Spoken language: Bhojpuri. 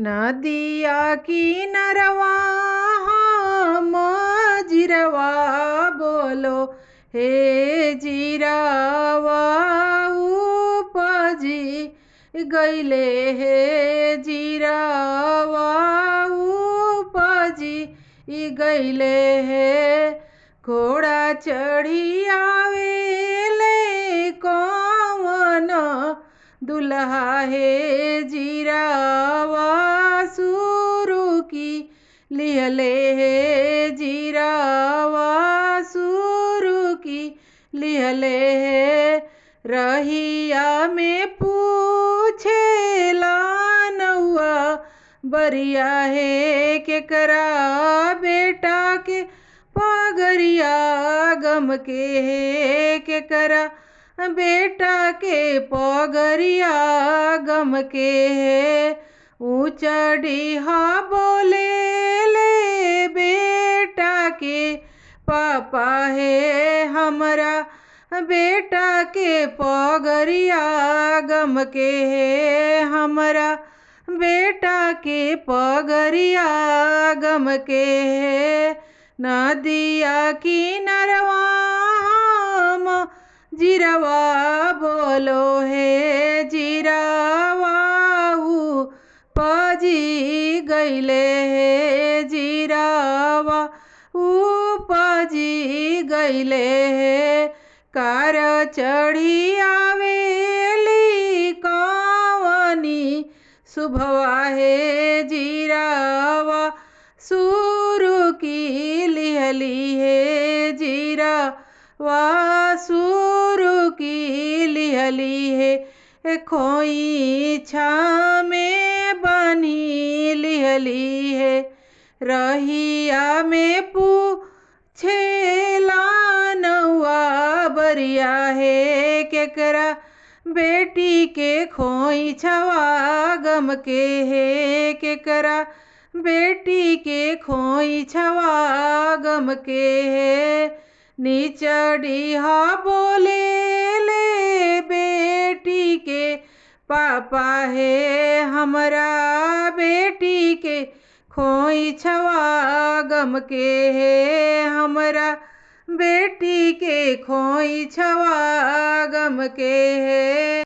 नदिया किनरवा हम जिरवा बोलो हे जिरवा उपजी गईले हे जिरवा उपजी गईले हे घोड़ा चढ़ी आवेले कौन दुल्हा हे जिरवा शुरू की लिहले हे जिरवा शुरू की लिहले हे रहिया में पूछेला नौआ बरिया हे केकरा बेटा के पगरिया गम के हे केकरा बेटा के पगरिया गम के हे ऊंचा डीहा बोले ले बेटा के पापा हे हमरा बेटा के पगरिया गम के हे हमरा बेटा के पगरिया गम के हे नदिया किनरवा हम जिरवा बोलो हे जिरवा उपजी गईले हे जिरवा उपजी गईले हे कार चढ़ी आवेली कवनी शुभवा हे जिरवा शुरू की लिहली हे जिरवा शुरू की लिहली हे खोइछा में बनी लिहली है रहिया में पूछेला नौआ बरिया हे केकरा बेटी के खोइछवा गम के हे केकरा बेटी के खोइछवा गम के हे निचड़िया बोले ले बेटी के पापा हे हमरा बेटी के खोइछवा गम के हे हमरा बेटी के खोइछवा गम के हे।